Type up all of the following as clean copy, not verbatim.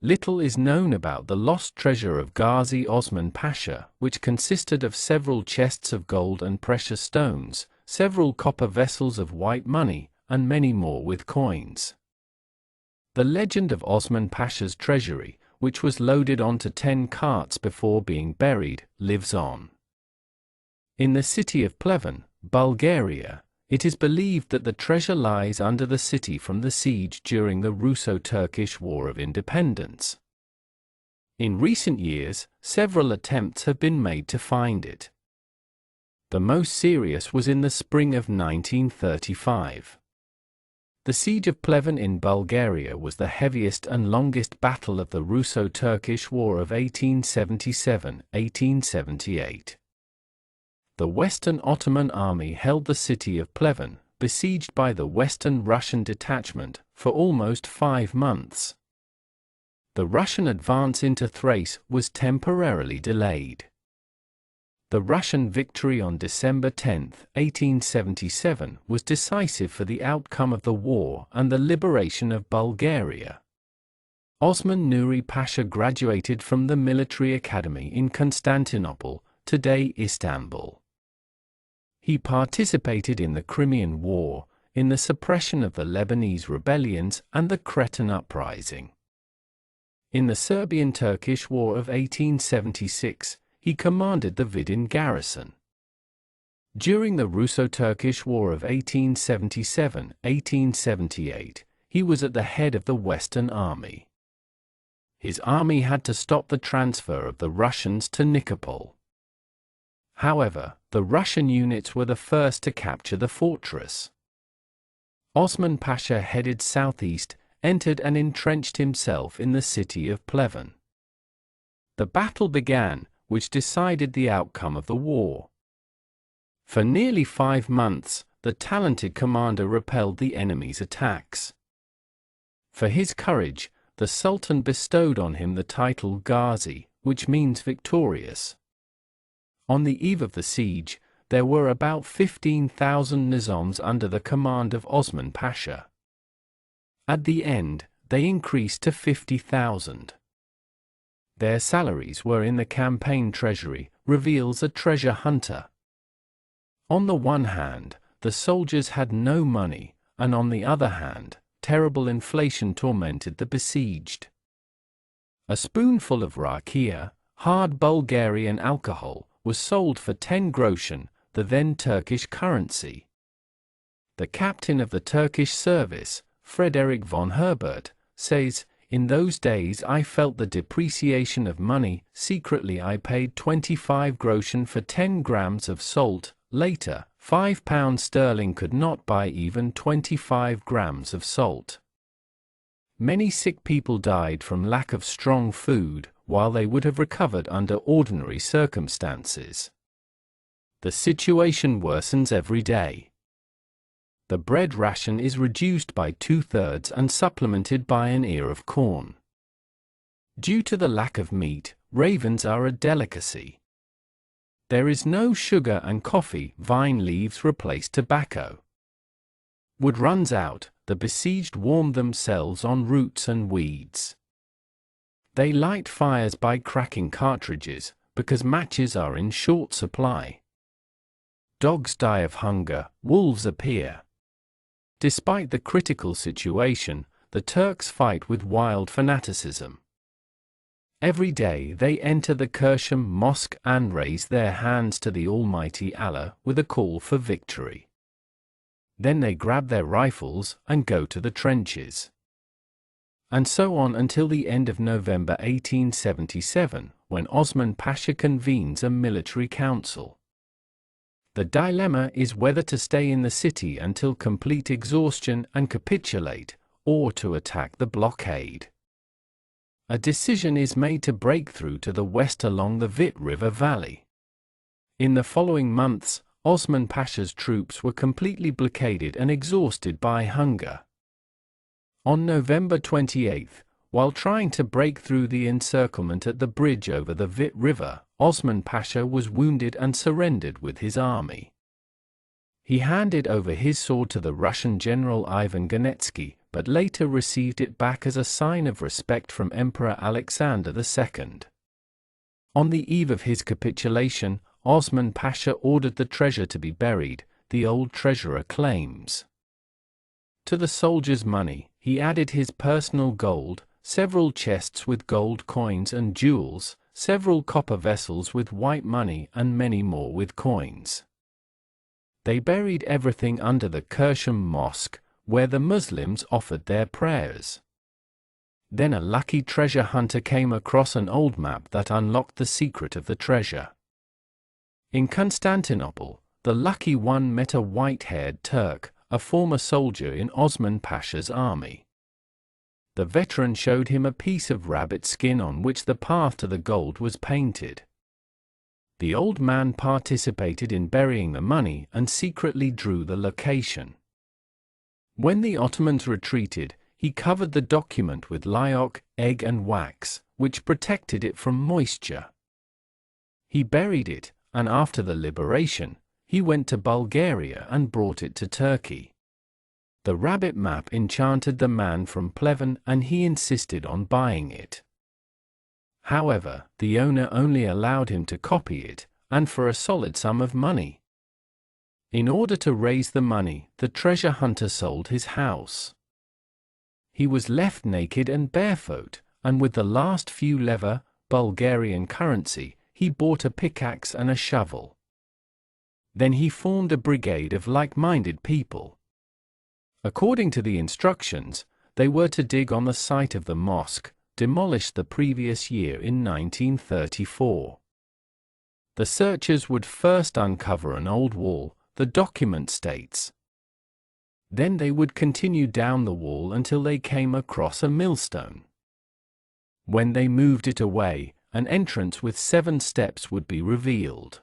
Little is known about the lost treasure of Ghazi Osman Pasha, which consisted of several chests of gold and precious stones, several copper vessels of white money, and many more with coins. The legend of Osman Pasha's treasury, which was loaded onto 10 carts before being buried, lives on. In the city of Pleven, Bulgaria, it is believed that the treasure lies under the city from the siege during the Russo-Turkish War of Independence. In recent years, several attempts have been made to find it. The most serious was in the spring of 1935. The Siege of Pleven in Bulgaria was the heaviest and longest battle of the Russo-Turkish War of 1877–1878. The Western Ottoman army held the city of Pleven, besieged by the Western Russian detachment, for almost 5 months. The Russian advance into Thrace was temporarily delayed. The Russian victory on December 10, 1877, was decisive for the outcome of the war and the liberation of Bulgaria. Osman Pasha graduated from the military academy in Constantinople, today Istanbul. He participated in the Crimean War, in the suppression of the Lebanese rebellions and the Cretan uprising. In the Serbian-Turkish War of 1876, he commanded the Vidin garrison. During the Russo-Turkish War of 1877–1878, he was at the head of the Western Army. His army had to stop the transfer of the Russians to Nikopol. However, the Russian units were the first to capture the fortress. Osman Pasha headed southeast, entered and entrenched himself in the city of Pleven. The battle began, which decided the outcome of the war. For nearly 5 months, the talented commander repelled the enemy's attacks. For his courage, the Sultan bestowed on him the title Ghazi, which means victorious. On the eve of the siege, there were about 15,000 Nizamis under the command of Osman Pasha. At the end, they increased to 50,000. Their salaries were in the campaign treasury, reveals a treasure hunter. On the one hand, the soldiers had no money, and on the other hand, terrible inflation tormented the besieged. A spoonful of rakia, hard Bulgarian alcohol, was sold for 10 groschen, the then Turkish currency. The captain of the Turkish service, Frederick von Herbert, says, "In those days I felt the depreciation of money. Secretly I paid 25 groschen for 10 grams of salt. Later, £5 could not buy even 25 grams of salt." Many sick people died from lack of strong food, while they would have recovered under ordinary circumstances. The situation worsens every day. The bread ration is reduced by 2/3 and supplemented by an ear of corn. Due to the lack of meat, ravens are a delicacy. There is no sugar and coffee, vine leaves replace tobacco. Wood runs out, the besieged warm themselves on roots and weeds. They light fires by cracking cartridges, because matches are in short supply. Dogs die of hunger, wolves appear. Despite the critical situation, the Turks fight with wild fanaticism. Every day they enter the Kersham Mosque and raise their hands to the Almighty Allah with a call for victory. Then they grab their rifles and go to the trenches. And so on until the end of November 1877, when Osman Pasha convenes a military council. The dilemma is whether to stay in the city until complete exhaustion and capitulate, or to attack the blockade. A decision is made to break through to the west along the Vit River Valley. In the following months, Osman Pasha's troops were completely blockaded and exhausted by hunger. On November 28, while trying to break through the encirclement at the bridge over the Vit River, Osman Pasha was wounded and surrendered with his army. He handed over his sword to the Russian general Ivan Gonetsky, but later received it back as a sign of respect from Emperor Alexander II. On the eve of his capitulation, Osman Pasha ordered the treasure to be buried, the old treasurer claims. To the soldiers' money, he added his personal gold, several chests with gold coins and jewels, several copper vessels with white money, and many more with coins. They buried everything under the Kersham Mosque, where the Muslims offered their prayers. Then a lucky treasure hunter came across an old map that unlocked the secret of the treasure. In Constantinople, the lucky one met a white-haired Turk, a former soldier in Osman Pasha's army. The veteran showed him a piece of rabbit skin on which the path to the gold was painted. The old man participated in burying the money and secretly drew the location. When the Ottomans retreated, he covered the document with lyok, egg and wax, which protected it from moisture. He buried it, and after the liberation, he went to Bulgaria and brought it to Turkey. The rabbit map enchanted the man from Pleven and he insisted on buying it. However, the owner only allowed him to copy it, and for a solid sum of money. In order to raise the money, the treasure hunter sold his house. He was left naked and barefoot, and with the last few leva, Bulgarian currency, he bought a pickaxe and a shovel. Then he formed a brigade of like-minded people. According to the instructions, they were to dig on the site of the mosque, demolished the previous year in 1934. The searchers would first uncover an old wall, the document states. Then they would continue down the wall until they came across a millstone. When they moved it away, an entrance with 7 steps would be revealed.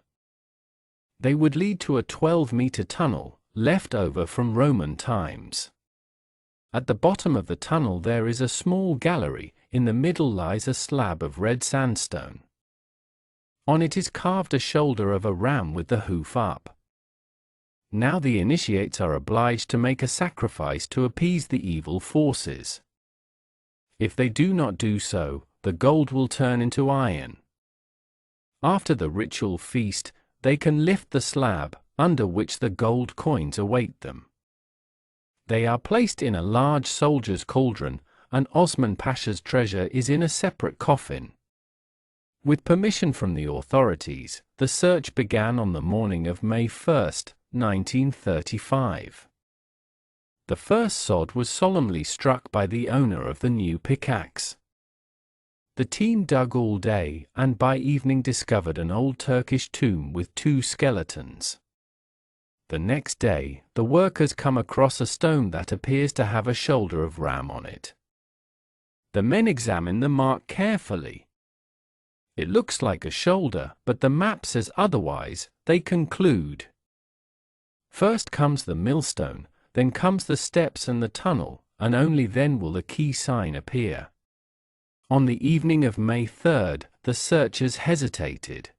They would lead to a 12-meter tunnel, left over from Roman times. At the bottom of the tunnel there is a small gallery, in the middle lies a slab of red sandstone. On it is carved a shoulder of a ram with the hoof up. Now the initiates are obliged to make a sacrifice to appease the evil forces. If they do not do so, the gold will turn into iron. After the ritual feast, they can lift the slab, under which the gold coins await them. They are placed in a large soldier's cauldron, and Osman Pasha's treasure is in a separate coffin. With permission from the authorities, the search began on the morning of May 1, 1935. The first sod was solemnly struck by the owner of the new pickaxe. The team dug all day and by evening discovered an old Turkish tomb with 2 skeletons. The next day, the workers come across a stone that appears to have a shoulder of ram on it. The men examine the mark carefully. It looks like a shoulder, but the map says otherwise, they conclude. First comes the millstone, then comes the steps and the tunnel, and only then will the key sign appear. On the evening of May 3, the searchers hesitated.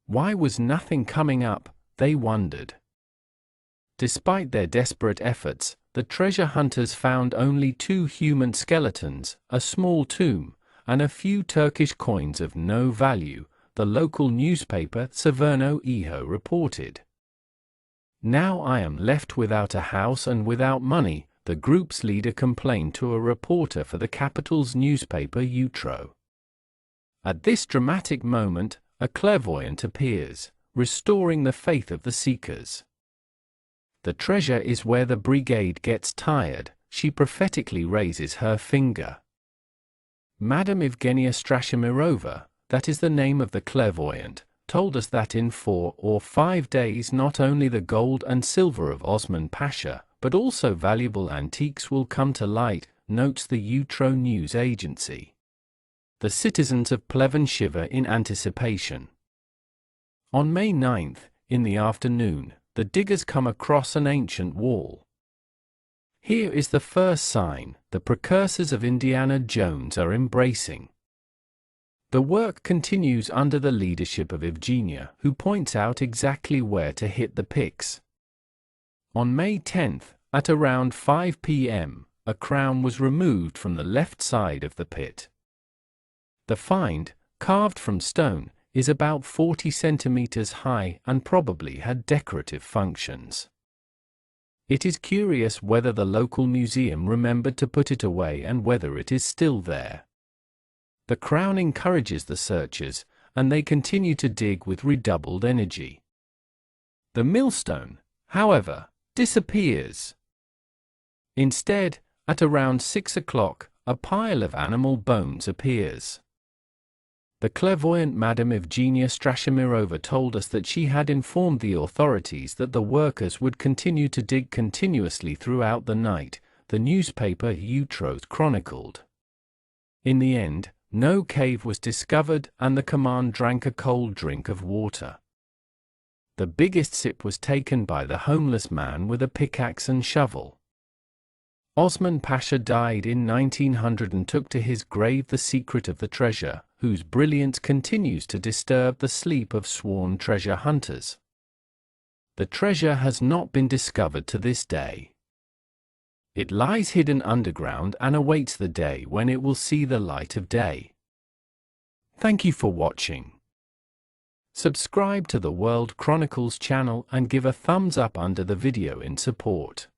Why was nothing coming up, they wondered. Despite their desperate efforts, the treasure hunters found only 2 human skeletons, a small tomb, and a few Turkish coins of no value, the local newspaper Severno Eho reported. Now I am left without a house and without money, the group's leader complained to a reporter for the capital's newspaper Utro. At this dramatic moment, a clairvoyant appears, restoring the faith of the seekers. The treasure is where the brigade gets tired, she prophetically raises her finger. Madame Evgenia Strashimirova, that is the name of the clairvoyant, told us that in 4 or 5 days not only the gold and silver of Osman Pasha, but also valuable antiques will come to light, notes the Utro news agency. The citizens of Pleven shiver in anticipation. On May 9, in the afternoon, the diggers come across an ancient wall. Here is the first sign, the precursors of Indiana Jones are embracing. The work continues under the leadership of Evgenia, who points out exactly where to hit the picks. On May 10, at around 5 p.m., a crown was removed from the left side of the pit. The find, carved from stone, is about 40 centimeters high and probably had decorative functions. It is curious whether the local museum remembered to put it away and whether it is still there. The crown encourages the searchers, and they continue to dig with redoubled energy. The millstone, however, disappears. Instead, at around 6 o'clock, a pile of animal bones appears. The clairvoyant Madame Evgenia Strashimirova told us that she had informed the authorities that the workers would continue to dig continuously throughout the night, the newspaper Utroth chronicled. In the end, no cave was discovered and the command drank a cold drink of water. The biggest sip was taken by the homeless man with a pickaxe and shovel. Osman Pasha died in 1900 and took to his grave the secret of the treasure, whose brilliance continues to disturb the sleep of sworn treasure hunters. The treasure has not been discovered to this day. It lies hidden underground and awaits the day when it will see the light of day. Thank you for watching. Subscribe to the World Chronicles channel and give a thumbs up under the video in support.